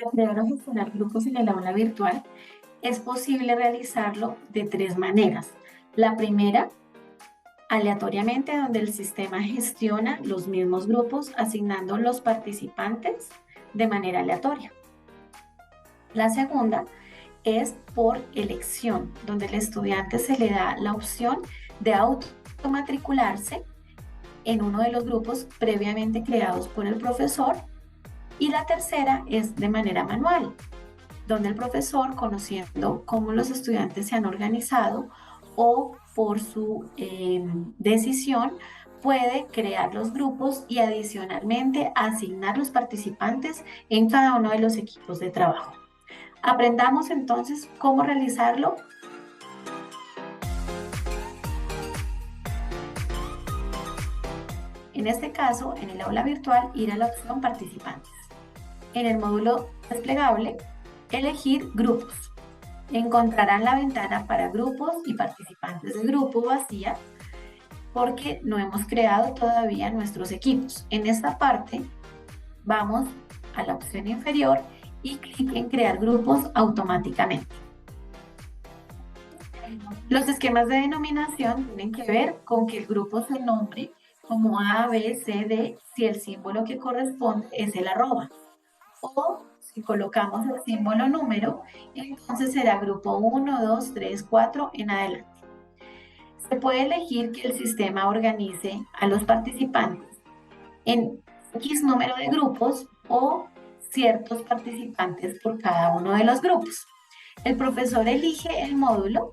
Para crear o gestionar grupos en el aula virtual es posible realizarlo de tres maneras. La primera, aleatoriamente, donde el sistema gestiona los mismos grupos asignando los participantes de manera aleatoria. La segunda es por elección, donde al estudiante se le da la opción de automatricularse en uno de los grupos previamente creados por el profesor. Y la tercera es de manera manual, donde el profesor, conociendo cómo los estudiantes se han organizado o por su decisión, puede crear los grupos y adicionalmente asignar los participantes en cada uno de los equipos de trabajo. Aprendamos entonces cómo realizarlo. En este caso, en el aula virtual, ir a la opción participantes. En el módulo desplegable, elegir grupos. Encontrarán la ventana para grupos y participantes de grupo vacía porque no hemos creado todavía nuestros equipos. En esta parte vamos a la opción inferior y clic en crear grupos automáticamente. Los esquemas de denominación tienen que ver con que el grupo se nombre como A, B, C, D si el símbolo que corresponde es el arroba. O si colocamos el símbolo número, entonces será grupo 1, 2, 3, 4 en adelante. Se puede elegir que el sistema organice a los participantes en X número de grupos o ciertos participantes por cada uno de los grupos. El profesor elige el módulo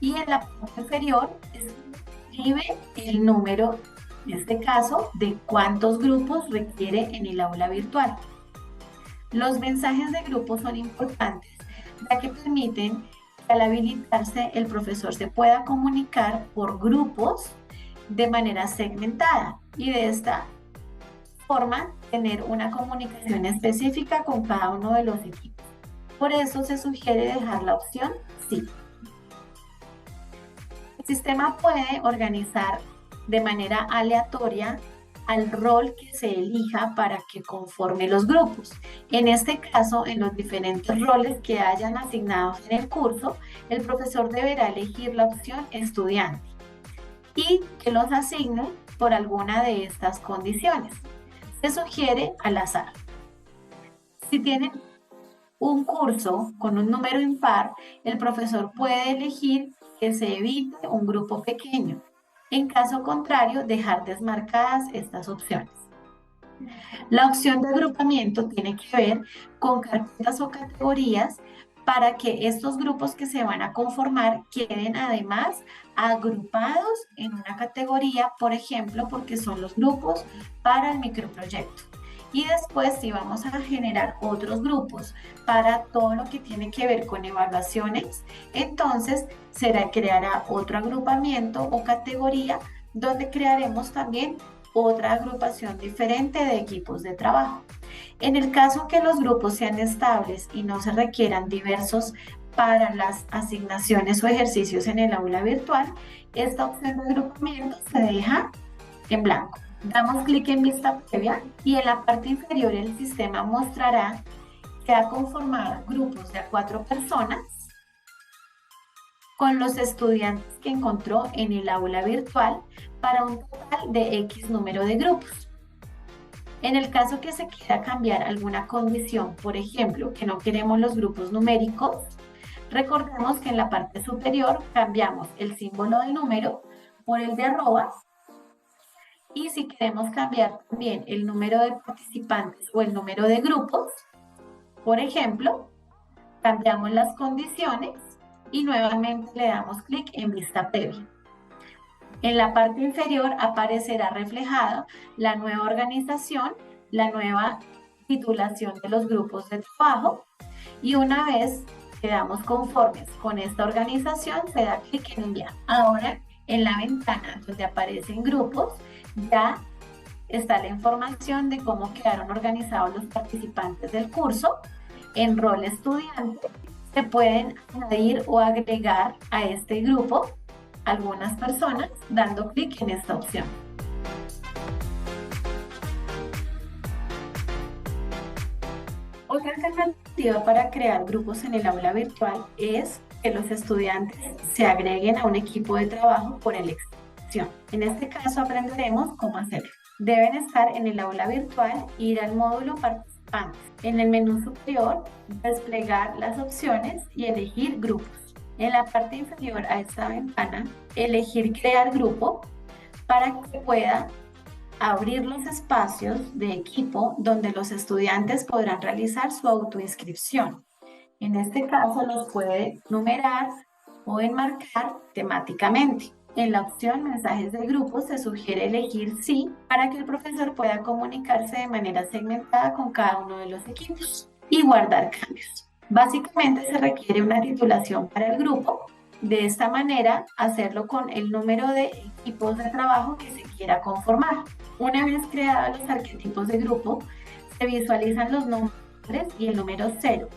y en la parte inferior escribe el número, en este caso, de cuántos grupos requiere en el aula virtual. Los mensajes de grupo son importantes, ya que permiten que al habilitarse el profesor se pueda comunicar por grupos de manera segmentada y de esta forma tener una comunicación específica con cada uno de los equipos. Por eso se sugiere dejar la opción sí. El sistema puede organizar de manera aleatoria al rol que se elija para que conforme los grupos. En este caso, en los diferentes roles que hayan asignados en el curso, el profesor deberá elegir la opción estudiante y que los asigne por alguna de estas condiciones. Se sugiere al azar. Si tienen un curso con un número impar, el profesor puede elegir que se evite un grupo pequeño. En caso contrario, dejar desmarcadas estas opciones. La opción de agrupamiento tiene que ver con carpetas o categorías para que estos grupos que se van a conformar queden además agrupados en una categoría, por ejemplo, porque son los grupos para el microproyecto. Y después, si vamos a generar otros grupos para todo lo que tiene que ver con evaluaciones, entonces creará otro agrupamiento o categoría donde crearemos también otra agrupación diferente de equipos de trabajo. En el caso que los grupos sean estables y no se requieran diversos para las asignaciones o ejercicios en el aula virtual, esta opción de agrupamiento se deja en blanco. Damos clic en vista previa y en la parte inferior el sistema mostrará que ha conformado grupos de 4 personas con los estudiantes que encontró en el aula virtual para un total de X número de grupos. En el caso que se quiera cambiar alguna condición, por ejemplo, que no queremos los grupos numéricos, recordemos que en la parte superior cambiamos el símbolo de número por el de arroba. Y si queremos cambiar también el número de participantes o el número de grupos, por ejemplo, cambiamos las condiciones y nuevamente le damos clic en vista previa. En la parte inferior aparecerá reflejada la nueva organización, la nueva titulación de los grupos de trabajo y una vez quedamos conformes con esta organización, se da clic en enviar. Ahora, en la ventana donde aparecen grupos, ya está la información de cómo quedaron organizados los participantes del curso. En rol estudiante se pueden añadir o agregar a este grupo algunas personas dando clic en esta opción. Otra alternativa para crear grupos en el aula virtual es que los estudiantes se agreguen a un equipo de trabajo por elección. En este caso aprenderemos cómo hacerlo. Deben estar en el aula virtual e ir al módulo participantes. En el menú superior, desplegar las opciones y elegir grupos. En la parte inferior a esta ventana, elegir crear grupo para que pueda abrir los espacios de equipo donde los estudiantes podrán realizar su autoinscripción. En este caso los puede numerar o enmarcar temáticamente. En la opción mensajes de grupo se sugiere elegir sí para que el profesor pueda comunicarse de manera segmentada con cada uno de los equipos y guardar cambios. Básicamente se requiere una titulación para el grupo. De esta manera, hacerlo con el número de equipos de trabajo que se quiera conformar. Una vez creados los arquetipos de grupo, se visualizan los nombres y el número 0,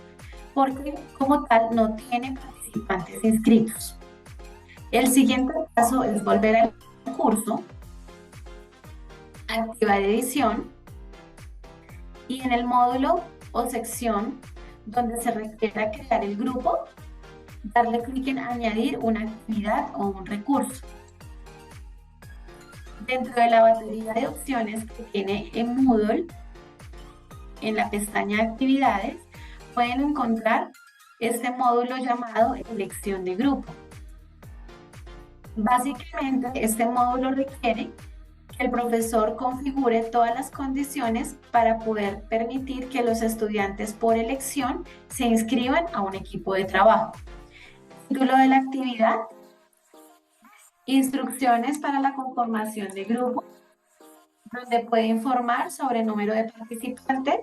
porque como tal no tiene participantes inscritos. El siguiente paso es volver al curso, activar edición y en el módulo o sección donde se requiera crear el grupo, darle clic en añadir una actividad o un recurso. Dentro de la batería de opciones que tiene en Moodle, en la pestaña actividades, pueden encontrar este módulo llamado elección de grupo. Básicamente, este módulo requiere que el profesor configure todas las condiciones para poder permitir que los estudiantes por elección se inscriban a un equipo de trabajo. Título de la actividad, instrucciones para la conformación de grupo, donde puede informar sobre el número de participantes,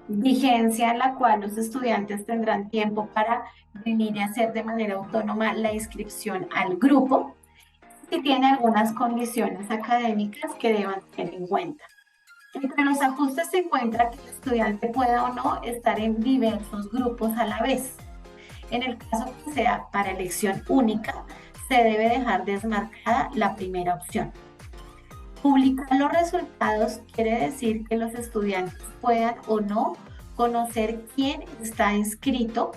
vigencia en la cual los estudiantes tendrán tiempo para venir y hacer de manera autónoma la inscripción al grupo, y tiene algunas condiciones académicas que deban tener en cuenta. Entre los ajustes se encuentra que el estudiante pueda o no estar en diversos grupos a la vez. En el caso que sea para elección única, se debe dejar desmarcada la primera opción. Publicar los resultados quiere decir que los estudiantes puedan o no conocer quién está inscrito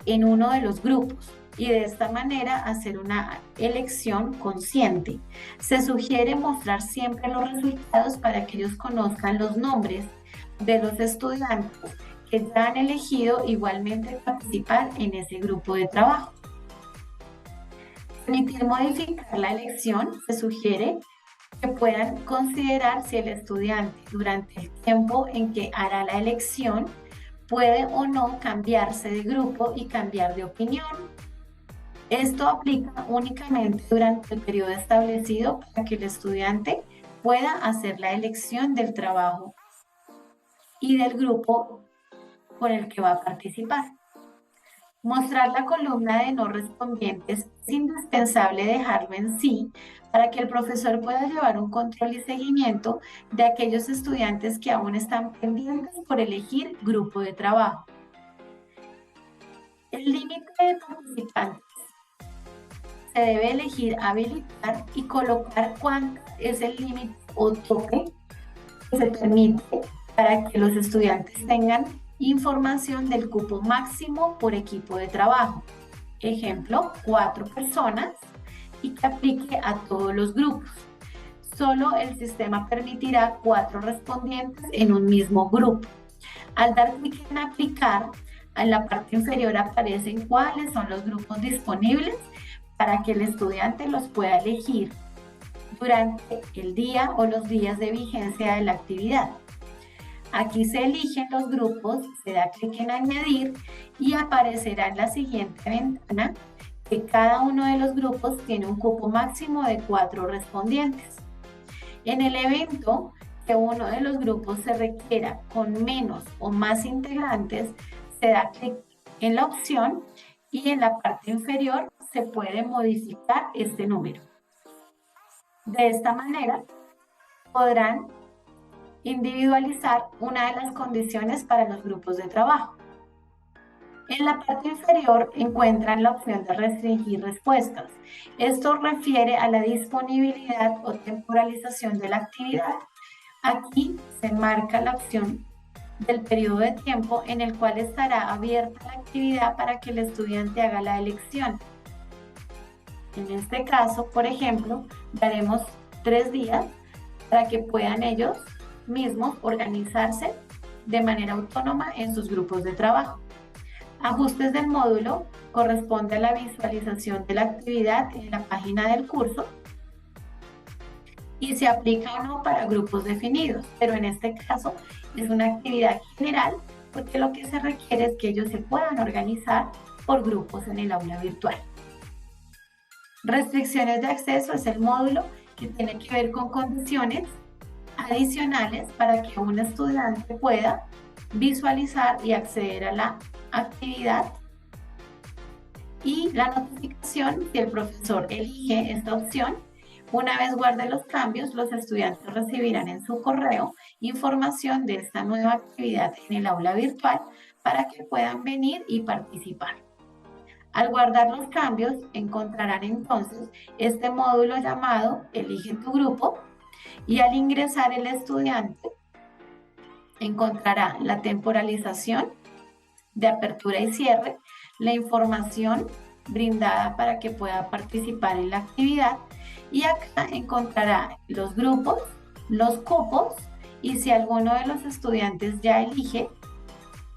en uno de los grupos y de esta manera hacer una elección consciente. Se sugiere mostrar siempre los resultados para que ellos conozcan los nombres de los estudiantes que ya han elegido igualmente participar en ese grupo de trabajo. Permitir modificar la elección, se sugiere que puedan considerar si el estudiante durante el tiempo en que hará la elección puede o no cambiarse de grupo y cambiar de opinión. Esto aplica únicamente durante el periodo establecido para que el estudiante pueda hacer la elección del trabajo y del grupo con el que va a participar. Mostrar la columna de no respondientes es indispensable dejarlo en sí para que el profesor pueda llevar un control y seguimiento de aquellos estudiantes que aún están pendientes por elegir grupo de trabajo. El límite de participantes se debe elegir habilitar y colocar cuánto es el límite o tope que se permite para que los estudiantes tengan información del cupo máximo por equipo de trabajo. Ejemplo, 4 personas y que aplique a todos los grupos. Solo el sistema permitirá 4 respondientes en un mismo grupo. Al dar clic en aplicar, en la parte inferior aparecen cuáles son los grupos disponibles para que el estudiante los pueda elegir durante el día o los días de vigencia de la actividad. Aquí se eligen los grupos, se da clic en añadir y aparecerá en la siguiente ventana que cada uno de los grupos tiene un cupo máximo de 4 respondientes. En el evento que uno de los grupos se requiera con menos o más integrantes, se da clic en la opción y en la parte inferior se puede modificar este número. De esta manera podrán individualizar una de las condiciones para los grupos de trabajo. En la parte inferior encuentran la opción de restringir respuestas. Esto refiere a la disponibilidad o temporalización de la actividad. Aquí se marca la opción del periodo de tiempo en el cual estará abierta la actividad para que el estudiante haga la elección. En este caso, por ejemplo, daremos 3 días para que puedan ellos mismos organizarse de manera autónoma en sus grupos de trabajo. Ajustes del módulo corresponde a la visualización de la actividad en la página del curso y se aplica o no para grupos definidos, pero en este caso es una actividad general porque lo que se requiere es que ellos se puedan organizar por grupos en el aula virtual. Restricciones de acceso es el módulo que tiene que ver con condiciones adicionales para que un estudiante pueda visualizar y acceder a la actividad, y la notificación, si el profesor elige esta opción. Una vez guarde los cambios, los estudiantes recibirán en su correo información de esta nueva actividad en el aula virtual para que puedan venir y participar. Al guardar los cambios, encontrarán entonces este módulo llamado Elige tu grupo, y al ingresar el estudiante encontrará la temporalización de apertura y cierre, la información brindada para que pueda participar en la actividad, y acá encontrará los grupos, los cupos, y si alguno de los estudiantes ya elige,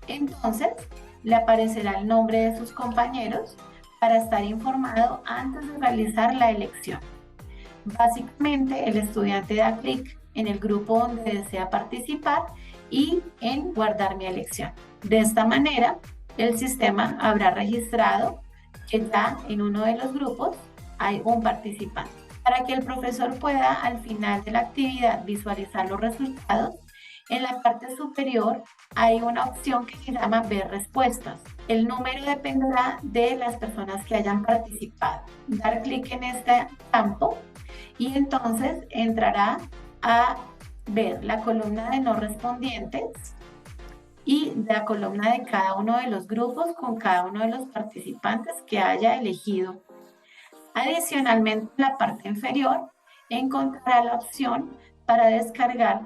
entonces le aparecerá el nombre de sus compañeros para estar informado antes de realizar la elección. Básicamente, el estudiante da clic en el grupo donde desea participar y en guardar mi elección. De esta manera, el sistema habrá registrado que ya en uno de los grupos hay un participante. Para que el profesor pueda al final de la actividad visualizar los resultados, en la parte superior hay una opción que se llama Ver respuestas. El número dependerá de las personas que hayan participado. Dar clic en este campo y entonces entrará a ver la columna de no respondientes y la columna de cada uno de los grupos con cada uno de los participantes que haya elegido. Adicionalmente, en la parte inferior encontrará la opción para descargar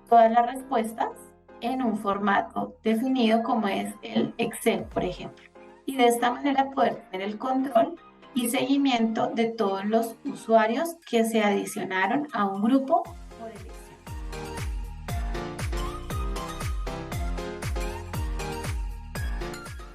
todas las respuestas en un formato definido como es el Excel, por ejemplo. Y de esta manera poder tener el control y seguimiento de todos los usuarios que se adicionaron a un grupo por elección.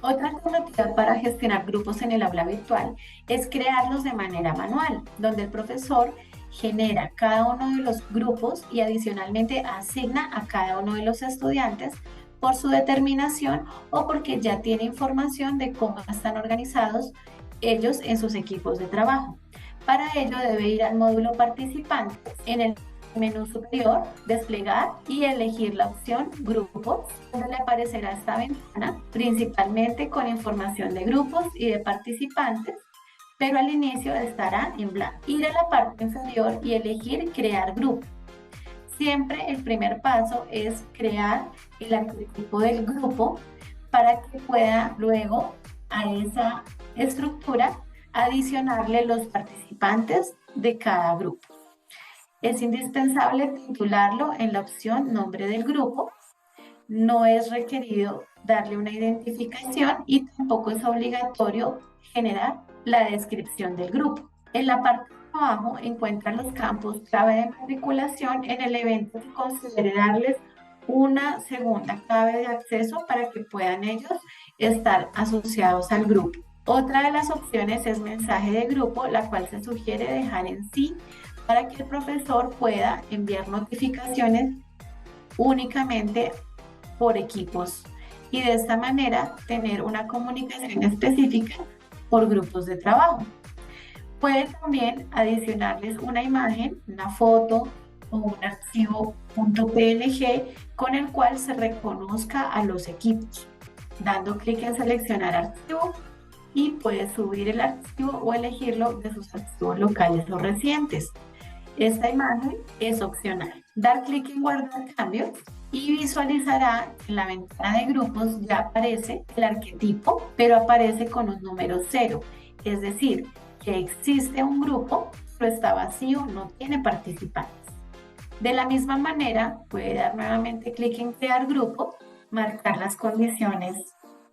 Otra alternativa para gestionar grupos en el aula virtual es crearlos de manera manual, donde el profesor genera cada uno de los grupos y adicionalmente asigna a cada uno de los estudiantes por su determinación o porque ya tiene información de cómo están organizados ellos en sus equipos de trabajo. Para ello debe ir al módulo participantes, en el menú superior, desplegar y elegir la opción grupos, donde le aparecerá esta ventana principalmente con información de grupos y de participantes, pero al inicio estará en blanco. Ir a la parte inferior y elegir crear grupo. Siempre el primer paso es crear el arquetipo del grupo para que pueda luego a esa estructura adicionarle los participantes de cada grupo. Es indispensable titularlo en la opción nombre del grupo. No es requerido darle una identificación y tampoco es obligatorio generar la descripción del grupo. En la parte de abajo encuentran los campos clave de matriculación en el evento que considere darles una segunda clave de acceso para que puedan ellos estar asociados al grupo. Otra de las opciones es mensaje de grupo, la cual se sugiere dejar en sí para que el profesor pueda enviar notificaciones únicamente por equipos y de esta manera tener una comunicación específica por grupos de trabajo. Puede también adicionarles una imagen, una foto o un archivo .png con el cual se reconozca a los equipos. Dando clic en seleccionar archivo y puede subir el archivo o elegirlo de sus archivos locales o recientes. Esta imagen es opcional. Dar clic en guardar cambios y visualizará en la ventana de grupos ya aparece el arquetipo, pero aparece con un número 0, es decir, que existe un grupo, pero está vacío, no tiene participantes. De la misma manera, puede dar nuevamente clic en crear grupo marcar las condiciones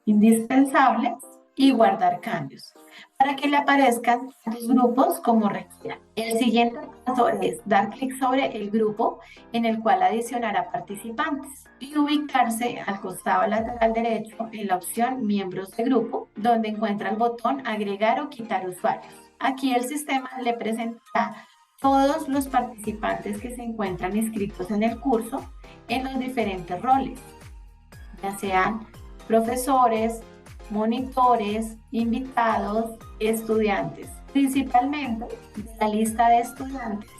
indispensables y guardar cambios para que le aparezcan los grupos como requiera. El siguiente paso es dar clic sobre el grupo en el cual adicionará participantes y ubicarse al costado lateral derecho en la opción miembros de grupo, donde encuentra el botón agregar o quitar usuarios. Aquí el sistema le presentará todos los participantes que se encuentran inscritos en el curso en los diferentes roles, ya sean profesores, monitores, invitados, estudiantes. Principalmente, la lista de estudiantes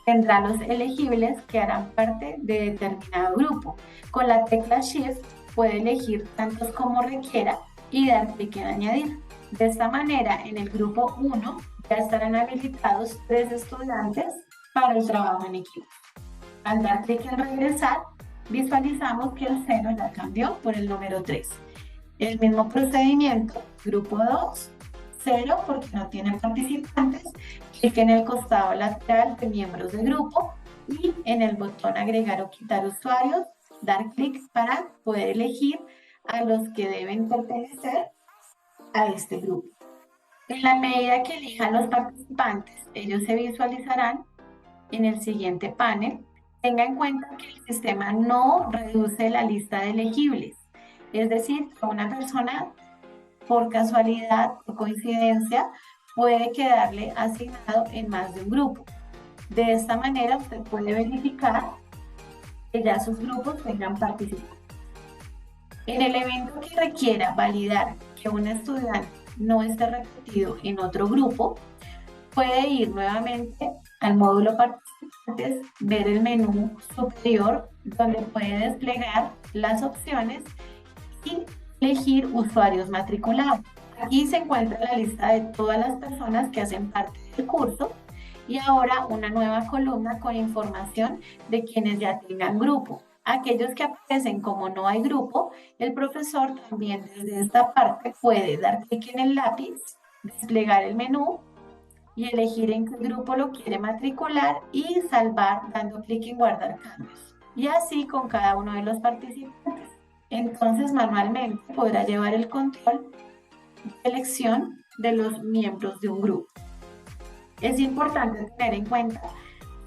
tendrá los elegibles que harán parte de determinado grupo. Con la tecla Shift puede elegir tantos como requiera y dar clic en añadir. De esta manera, en el grupo 1 ya estarán habilitados 3 estudiantes para el trabajo en equipo. Al dar clic en regresar, visualizamos que el 0 ya cambió por el número 3. El mismo procedimiento, grupo 2, 0 porque no tienen participantes, clic en el costado lateral de miembros de grupo y en el botón agregar o quitar usuarios, dar clic para poder elegir a los que deben pertenecer a este grupo. En la medida que elijan los participantes, ellos se visualizarán en el siguiente panel. Tenga en cuenta que el sistema no reduce la lista de elegibles, es decir, que una persona por casualidad o coincidencia puede quedarle asignado en más de un grupo. De esta manera usted puede verificar que ya sus grupos tengan participación. En el evento que requiera validar que un estudiante no esté repetido en otro grupo, puede ir nuevamente al módulo participantes, ver el menú superior donde puede desplegar las opciones y elegir usuarios matriculados. Aquí se encuentra la lista de todas las personas que hacen parte del curso y ahora una nueva columna con información de quienes ya tengan grupo. Aquellos que aparecen como no hay grupo, el profesor también desde esta parte puede dar clic en el lápiz, desplegar el menú y elegir en qué grupo lo quiere matricular y salvar dando clic en guardar cambios. Y así con cada uno de los participantes. Entonces manualmente podrá llevar el control de elección de los miembros de un grupo. Es importante tener en cuenta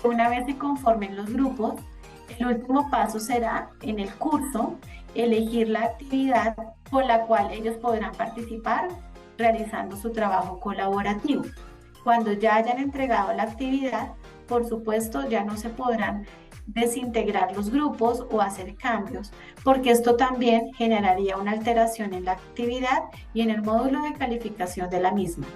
que una vez se conformen los grupos, el último paso será en el curso elegir la actividad con la cual ellos podrán participar realizando su trabajo colaborativo. Cuando ya hayan entregado la actividad, por supuesto ya no se podrán desintegrar los grupos o hacer cambios, porque esto también generaría una alteración en la actividad y en el módulo de calificación de la misma.